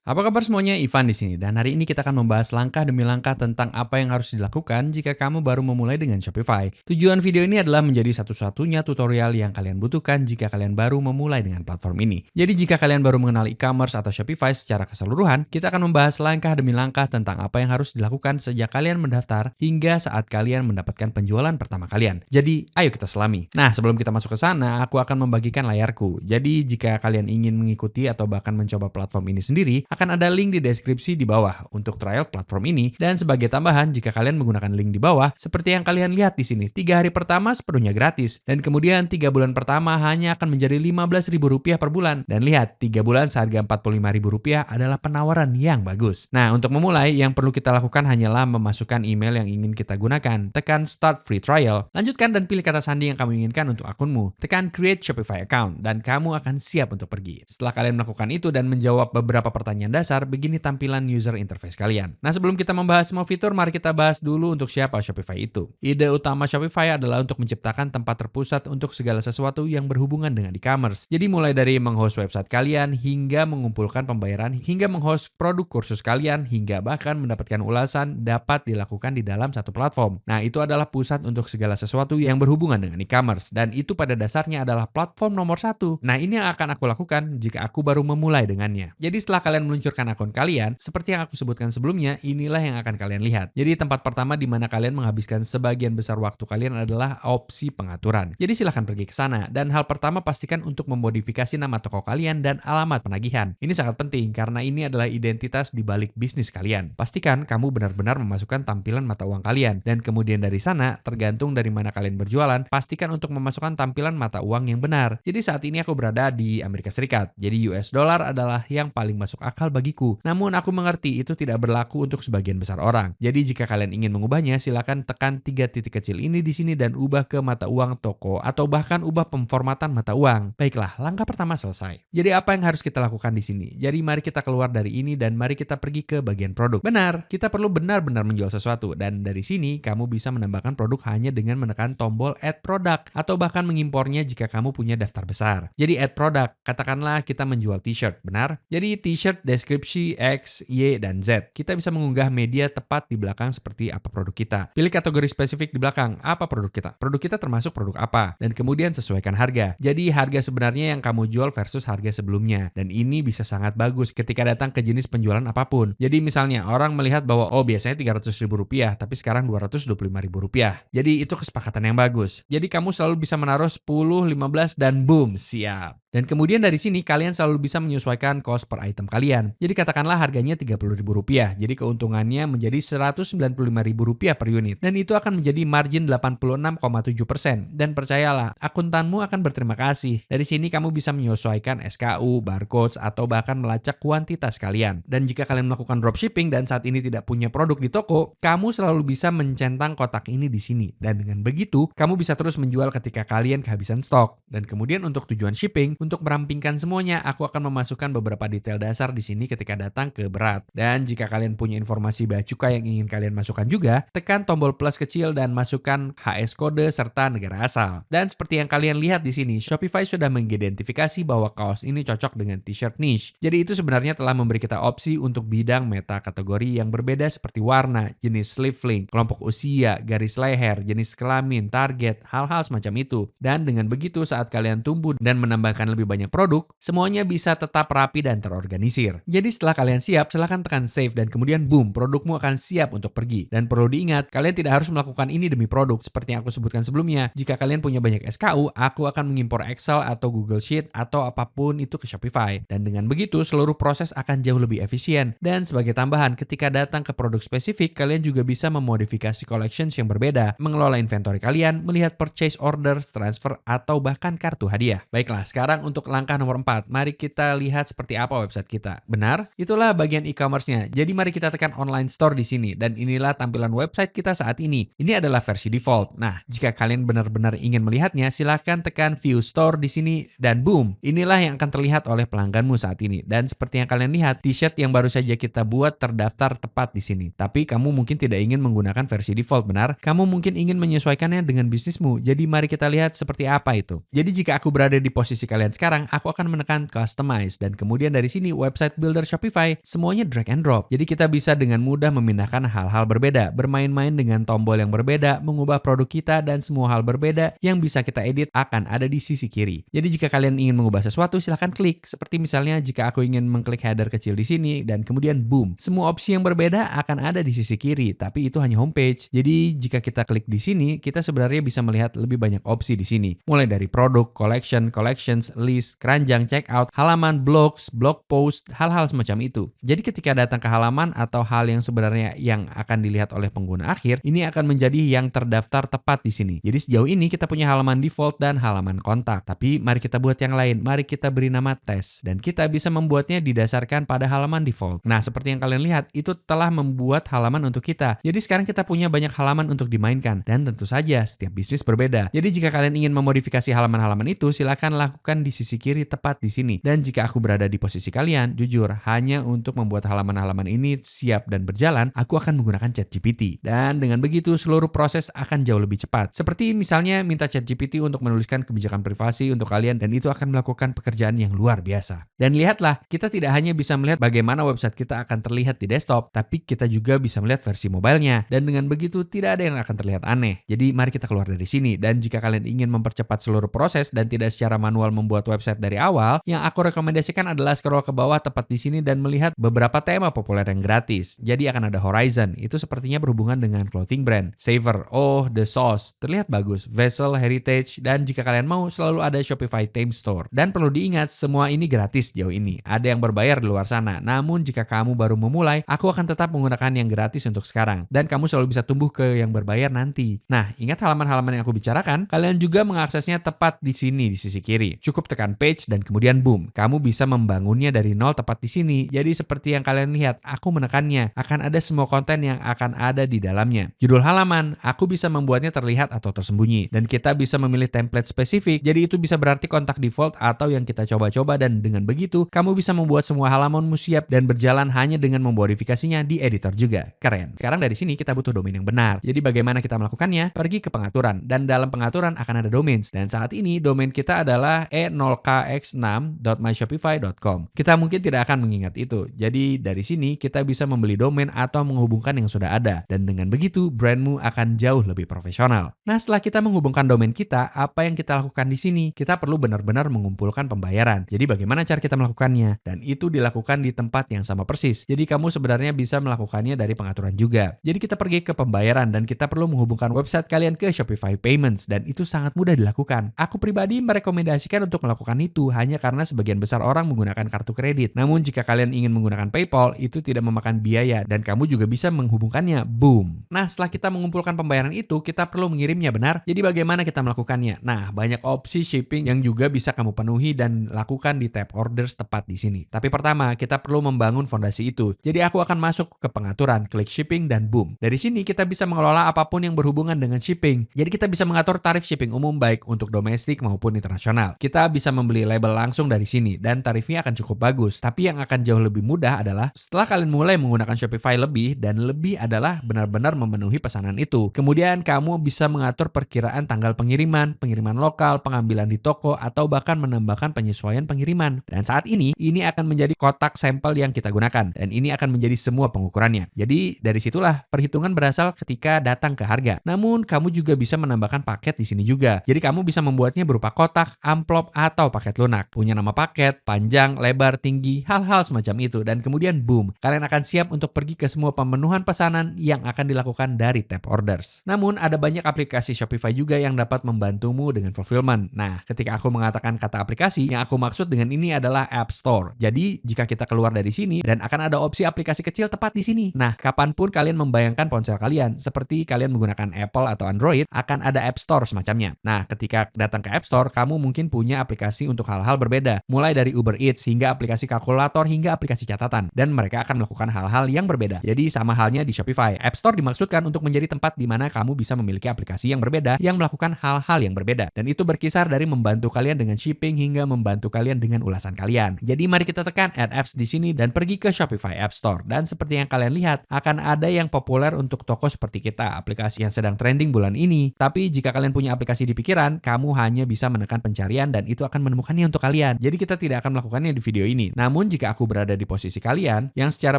Apa kabar semuanya? Ivan di sini dan hari ini kita akan membahas langkah demi langkah tentang apa yang harus dilakukan jika kamu baru memulai dengan Shopify. Tujuan video ini adalah menjadi satu-satunya tutorial yang kalian butuhkan jika kalian baru memulai dengan platform ini. Jadi jika kalian baru mengenal e-commerce atau Shopify secara keseluruhan, kita akan membahas langkah demi langkah tentang apa yang harus dilakukan sejak kalian mendaftar hingga saat kalian mendapatkan penjualan pertama kalian. Jadi, ayo kita selami. Nah, sebelum kita masuk ke sana, aku akan membagikan layarku. Jadi, jika kalian ingin mengikuti atau bahkan mencoba platform ini sendiri, akan ada link di deskripsi di bawah untuk trial platform ini. Dan sebagai tambahan, jika kalian menggunakan link di bawah, seperti yang kalian lihat di sini, 3 hari pertama sepenuhnya gratis. Dan kemudian 3 bulan pertama hanya akan menjadi Rp15.000 per bulan. Dan lihat, 3 bulan seharga Rp45.000 adalah penawaran yang bagus. Nah, untuk memulai, yang perlu kita lakukan hanyalah memasukkan email yang ingin kita gunakan. Tekan Start Free Trial. Lanjutkan dan pilih kata sandi yang kamu inginkan untuk akunmu. Tekan Create Shopify Account, dan kamu akan siap untuk pergi. Setelah kalian melakukan itu dan menjawab beberapa pertanyaan dasar, begini tampilan user interface kalian. Nah, sebelum kita membahas semua fitur, mari kita bahas dulu untuk siapa Shopify itu. Ide utama Shopify adalah untuk menciptakan tempat terpusat untuk segala sesuatu yang berhubungan dengan e-commerce. Jadi mulai dari menghost website kalian, hingga mengumpulkan pembayaran, hingga menghost produk kursus kalian, hingga bahkan mendapatkan ulasan dapat dilakukan di dalam satu platform. Nah, itu adalah pusat untuk segala sesuatu yang berhubungan dengan e-commerce, dan itu pada dasarnya adalah platform nomor 1. Nah, ini yang akan aku lakukan jika aku baru memulai dengannya. Jadi setelah kalian meluncurkan akun kalian, seperti yang aku sebutkan sebelumnya, inilah yang akan kalian lihat. Jadi tempat pertama di mana kalian menghabiskan sebagian besar waktu kalian adalah opsi pengaturan. Jadi silahkan pergi ke sana, dan hal pertama pastikan untuk memodifikasi nama toko kalian dan alamat penagihan. Ini sangat penting karena ini adalah identitas di balik bisnis kalian. Pastikan kamu benar-benar memasukkan tampilan mata uang kalian, dan kemudian dari sana, tergantung dari mana kalian berjualan, pastikan untuk memasukkan tampilan mata uang yang benar. Jadi saat ini aku berada di Amerika Serikat, jadi US dollar adalah yang paling masuk akal bagiku. Namun aku mengerti itu tidak berlaku untuk sebagian besar orang. Jadi jika kalian ingin mengubahnya, silakan tekan 3 titik kecil ini di sini dan ubah ke mata uang toko atau bahkan ubah pemformatan mata uang. Baiklah, langkah pertama selesai. Jadi apa yang harus kita lakukan di sini? Jadi mari kita keluar dari ini dan mari kita pergi ke bagian produk. Benar, kita perlu benar-benar menjual sesuatu, dan dari sini kamu bisa menambahkan produk hanya dengan menekan tombol add product atau bahkan mengimpornya jika kamu punya daftar besar. Jadi add product, katakanlah kita menjual t-shirt, benar? Jadi t-shirt deskripsi X, Y, dan Z. Kita bisa mengunggah media tepat di belakang seperti apa produk kita. Pilih kategori spesifik di belakang, apa produk kita. Produk kita termasuk produk apa, dan kemudian sesuaikan harga. Jadi harga sebenarnya yang kamu jual versus harga sebelumnya, dan ini bisa sangat bagus ketika datang ke jenis penjualan apapun. Jadi misalnya orang melihat bahwa biasanya Rp300.000 tapi sekarang Rp225.000. Jadi itu kesepakatan yang bagus. Jadi kamu selalu bisa menaruh 10, 15, dan boom, siap. Dan kemudian dari sini kalian selalu bisa menyesuaikan cost per item kalian. Jadi katakanlah harganya Rp30.000, jadi keuntungannya menjadi Rp195.000 per unit. Dan itu akan menjadi margin 86,7%. Dan percayalah, akuntanmu akan berterima kasih. Dari sini kamu bisa menyesuaikan SKU, barcodes, atau bahkan melacak kuantitas kalian. Dan jika kalian melakukan dropshipping dan saat ini tidak punya produk di toko, kamu selalu bisa mencentang kotak ini di sini. Dan dengan begitu, kamu bisa terus menjual ketika kalian kehabisan stok. Dan kemudian untuk tujuan shipping, untuk merampingkan semuanya, aku akan memasukkan beberapa detail dasar di sini ketika datang ke berat. Dan jika kalian punya informasi bea cukai yang ingin kalian masukkan juga, tekan tombol plus kecil dan masukkan HS kode serta negara asal. Dan seperti yang kalian lihat di sini, Shopify sudah mengidentifikasi bahwa kaos ini cocok dengan t-shirt niche. Jadi itu sebenarnya telah memberi kita opsi untuk bidang meta kategori yang berbeda seperti warna, jenis sleeve link, kelompok usia, garis leher, jenis kelamin, target, hal-hal semacam itu. Dan dengan begitu saat kalian tumbuh dan menambahkan lebih banyak produk, semuanya bisa tetap rapi dan terorganisir. Jadi setelah kalian siap, silahkan tekan save dan kemudian boom, produkmu akan siap untuk pergi. Dan perlu diingat, kalian tidak harus melakukan ini demi produk. Seperti yang aku sebutkan sebelumnya, jika kalian punya banyak SKU, aku akan mengimpor Excel atau Google Sheet atau apapun itu ke Shopify. Dan dengan begitu, seluruh proses akan jauh lebih efisien. Dan sebagai tambahan, ketika datang ke produk spesifik, kalian juga bisa memodifikasi collections yang berbeda, mengelola inventory kalian, melihat purchase orders, transfer, atau bahkan kartu hadiah. Baiklah, sekarang untuk langkah nomor 4, mari kita lihat seperti apa website kita. Benar? Itulah bagian e-commerce-nya. Jadi mari kita tekan online store di sini, dan inilah tampilan website kita saat ini. Ini adalah versi default. Nah, jika kalian benar-benar ingin melihatnya, silahkan tekan view store di sini, dan boom, inilah yang akan terlihat oleh pelangganmu saat ini. Dan seperti yang kalian lihat, t-shirt yang baru saja kita buat terdaftar tepat di sini. Tapi kamu mungkin tidak ingin menggunakan versi default, benar? Kamu mungkin ingin menyesuaikannya dengan bisnismu. Jadi mari kita lihat seperti apa itu. Jadi jika aku berada di posisi kalian Dan sekarang aku akan menekan customize dan kemudian dari sini website builder Shopify, semuanya drag and drop. Jadi kita bisa dengan mudah memindahkan hal-hal berbeda, bermain-main dengan tombol yang berbeda, mengubah produk kita dan semua hal berbeda yang bisa kita edit akan ada di sisi kiri. Jadi jika kalian ingin mengubah sesuatu silahkan klik. Seperti misalnya jika aku ingin mengklik header kecil di sini dan kemudian boom, semua opsi yang berbeda akan ada di sisi kiri, tapi itu hanya homepage. Jadi jika kita klik di sini, kita sebenarnya bisa melihat lebih banyak opsi di sini. Mulai dari produk, collection, collections, list, keranjang, checkout, halaman, blogs, blog post, hal-hal semacam itu. Jadi ketika datang ke halaman atau hal yang sebenarnya yang akan dilihat oleh pengguna akhir, ini akan menjadi yang terdaftar tepat di sini. Jadi sejauh ini kita punya halaman default dan halaman kontak. Tapi mari kita buat yang lain. Mari kita beri nama tes dan kita bisa membuatnya didasarkan pada halaman default. Nah, seperti yang kalian lihat, itu telah membuat halaman untuk kita. Jadi sekarang kita punya banyak halaman untuk dimainkan dan tentu saja setiap bisnis berbeda. Jadi jika kalian ingin memodifikasi halaman-halaman itu, silakan lakukan di sisi kiri tepat di sini. Dan jika aku berada di posisi kalian, jujur, hanya untuk membuat halaman-halaman ini siap dan berjalan, aku akan menggunakan ChatGPT. Dan dengan begitu, seluruh proses akan jauh lebih cepat. Seperti misalnya minta ChatGPT untuk menuliskan kebijakan privasi untuk kalian dan itu akan melakukan pekerjaan yang luar biasa. Dan lihatlah, kita tidak hanya bisa melihat bagaimana website kita akan terlihat di desktop, tapi kita juga bisa melihat versi mobilenya. Dan dengan begitu, tidak ada yang akan terlihat aneh. Jadi mari kita keluar dari sini. Dan jika kalian ingin mempercepat seluruh proses dan tidak secara manual membuat website dari awal, yang aku rekomendasikan adalah scroll ke bawah tepat di sini dan melihat beberapa tema populer yang gratis. Jadi akan ada Horizon, itu sepertinya berhubungan dengan clothing brand. Savor, oh The Sauce, terlihat bagus. Vessel, Heritage, dan jika kalian mau selalu ada Shopify Theme Store. Dan perlu diingat, semua ini gratis jauh ini. Ada yang berbayar di luar sana. Namun jika kamu baru memulai, aku akan tetap menggunakan yang gratis untuk sekarang. Dan kamu selalu bisa tumbuh ke yang berbayar nanti. Nah, ingat halaman-halaman yang aku bicarakan, kalian juga mengaksesnya tepat di sini di sisi kiri. Cukup tekan page dan kemudian boom. Kamu bisa membangunnya dari nol tepat di sini. Jadi seperti yang kalian lihat, aku menekannya. Akan ada semua konten yang akan ada di dalamnya. Judul halaman, aku bisa membuatnya terlihat atau tersembunyi. Dan kita bisa memilih template spesifik. Jadi itu bisa berarti kontak default atau yang kita coba-coba dan dengan begitu, kamu bisa membuat semua halamanmu siap dan berjalan hanya dengan memodifikasinya di editor juga. Keren. Sekarang dari sini kita butuh domain yang benar. Jadi bagaimana kita melakukannya? Pergi ke pengaturan dan dalam pengaturan akan ada domains. Dan saat ini domain kita adalah e0kx6.myshopify.com. Kita mungkin tidak akan mengingat itu. Jadi dari sini kita bisa membeli domain atau menghubungkan yang sudah ada. Dan dengan begitu brandmu akan jauh lebih profesional. Nah, setelah kita menghubungkan domain kita, apa yang kita lakukan di sini? Kita perlu benar-benar mengumpulkan pembayaran. Jadi bagaimana cara kita melakukannya? Dan itu dilakukan di tempat yang sama persis. Jadi kamu sebenarnya bisa melakukannya dari pengaturan juga. Jadi kita pergi ke pembayaran dan kita perlu menghubungkan website kalian ke Shopify Payments dan itu sangat mudah dilakukan. Aku pribadi merekomendasikan untuk melakukan itu hanya karena sebagian besar orang menggunakan kartu kredit. Namun jika kalian ingin menggunakan PayPal, itu tidak memakan biaya dan kamu juga bisa menghubungkannya. Boom. Nah, setelah kita mengumpulkan pembayaran itu, kita perlu mengirimnya, benar? Jadi bagaimana kita melakukannya? Nah, banyak opsi shipping yang juga bisa kamu penuhi dan lakukan di tab orders tepat di sini. Tapi pertama, kita perlu membangun fondasi itu. Jadi aku akan masuk ke pengaturan, klik shipping dan boom. Dari sini kita bisa mengelola apapun yang berhubungan dengan shipping. Jadi kita bisa mengatur tarif shipping umum baik untuk domestik maupun internasional. Kita bisa membeli label langsung dari sini dan tarifnya akan cukup bagus. Tapi yang akan jauh lebih mudah adalah setelah kalian mulai menggunakan Shopify lebih dan lebih adalah benar-benar memenuhi pesanan itu. Kemudian kamu bisa mengatur perkiraan tanggal pengiriman, pengiriman lokal, pengambilan di toko, atau bahkan menambahkan penyesuaian pengiriman. Dan saat ini akan menjadi kotak sampel yang kita gunakan. Dan ini akan menjadi semua pengukurannya. Jadi dari situlah perhitungan berasal ketika datang ke harga. Namun kamu juga bisa menambahkan paket di sini juga. Jadi kamu bisa membuatnya berupa kotak, amplop, atau paket lunak. Punya nama paket, panjang, lebar, tinggi, hal-hal semacam itu. Dan kemudian boom, kalian akan siap untuk pergi ke semua pemenuhan pesanan yang akan dilakukan dari tab orders. Namun ada banyak aplikasi Shopify juga yang dapat membantumu dengan fulfillment. Nah, ketika aku mengatakan kata aplikasi, yang aku maksud dengan ini adalah App Store. Jadi jika kita keluar dari sini dan akan ada opsi aplikasi kecil tepat di sini. Nah, kapanpun kalian membayangkan ponsel kalian, seperti kalian menggunakan Apple atau Android, akan ada App Store semacamnya. Nah, ketika datang ke App Store, kamu mungkin punya aplikasi untuk hal-hal berbeda, mulai dari Uber Eats hingga aplikasi kalkulator hingga aplikasi catatan, dan mereka akan melakukan hal-hal yang berbeda. Jadi sama halnya di Shopify, App Store dimaksudkan untuk menjadi tempat di mana kamu bisa memiliki aplikasi yang berbeda yang melakukan hal-hal yang berbeda. Dan itu berkisar dari membantu kalian dengan shipping hingga membantu kalian dengan ulasan kalian. Jadi mari kita tekan Add Apps di sini dan pergi ke Shopify App Store. Dan seperti yang kalian lihat, akan ada yang populer untuk toko seperti kita, aplikasi yang sedang trending bulan ini. Tapi jika kalian punya aplikasi di pikiran, kamu hanya bisa menekan pencarian dan itu akan menemukannya untuk kalian. Jadi kita tidak akan melakukannya di video ini. Namun jika aku berada di posisi kalian, yang secara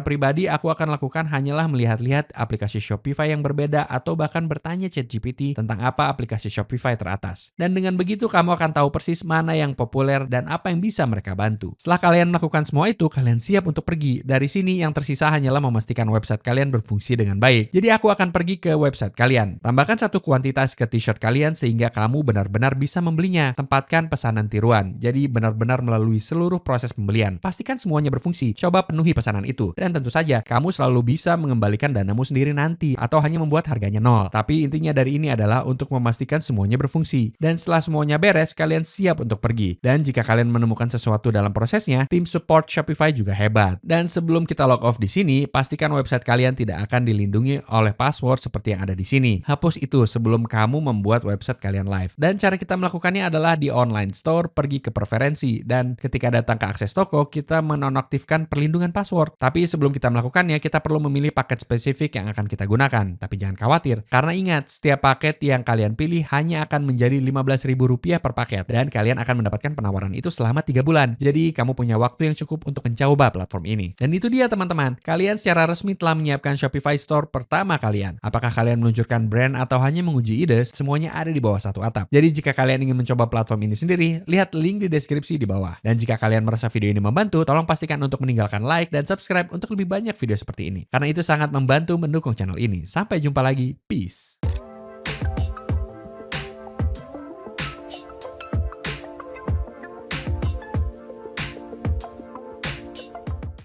pribadi aku akan lakukan hanyalah melihat-lihat aplikasi Shopify yang berbeda atau bahkan bertanya ChatGPT tentang apa aplikasi Shopify teratas. Dan dengan begitu kamu akan tahu persis mana yang populer dan apa yang bisa mereka bantu. Setelah kalian melakukan semua itu, kalian siap untuk pergi. Dari sini yang tersisa hanyalah memastikan website kalian berfungsi dengan baik. Jadi aku akan pergi ke website kalian. Tambahkan satu kuantitas ke t-shirt kalian sehingga kamu benar-benar bisa membelinya. Tempatkan pesanan tiruan. Jadi benar-benar melalui seluruh proses pembelian. Pastikan semuanya berfungsi. Coba penuhi pesanan itu. Dan tentu saja, kamu selalu bisa mengembalikan danamu sendiri nanti atau hanya membuat harganya nol. Tapi intinya dari ini adalah untuk memastikan semuanya berfungsi. Dan setelah semuanya beres, kalian siap untuk pergi. Dan jika kalian menemukan sesuatu dalam prosesnya, tim support Shopify juga hebat. Dan sebelum kita log off di sini, pastikan website kalian tidak akan dilindungi oleh password seperti yang ada di sini. Hapus itu sebelum kamu membuat website kalian live. Dan cara kita melakukannya adalah di online store, pergi ke preferensi, dan ketika datang ke akses toko, kita menonaktifkan perlindungan password. Tapi sebelum kita melakukannya, kita perlu memilih paket spesifik yang akan kita gunakan. Tapi jangan khawatir, karena ingat, setiap paket yang kalian pilih hanya akan menjadi Rp15.000 per paket, dan kalian akan mendapatkan penawaran itu selama 3 bulan. Jadi, kamu punya waktu yang cukup untuk mencoba platform ini. Dan itu dia teman-teman, kalian secara resmi telah menyiapkan Shopify Store pertama kalian. Apakah kalian meluncurkan brand atau hanya menguji ide, semuanya ada di bawah satu atap. Jadi jika kalian ingin mencoba platform ini sendiri, lihat link di deskripsi di bawah. Dan jika kalian merasa video ini membantu, tolong pastikan untuk meninggalkan like dan subscribe untuk lebih banyak video seperti ini. Karena itu sangat membantu mendukung channel ini. Sampai jumpa lagi, peace.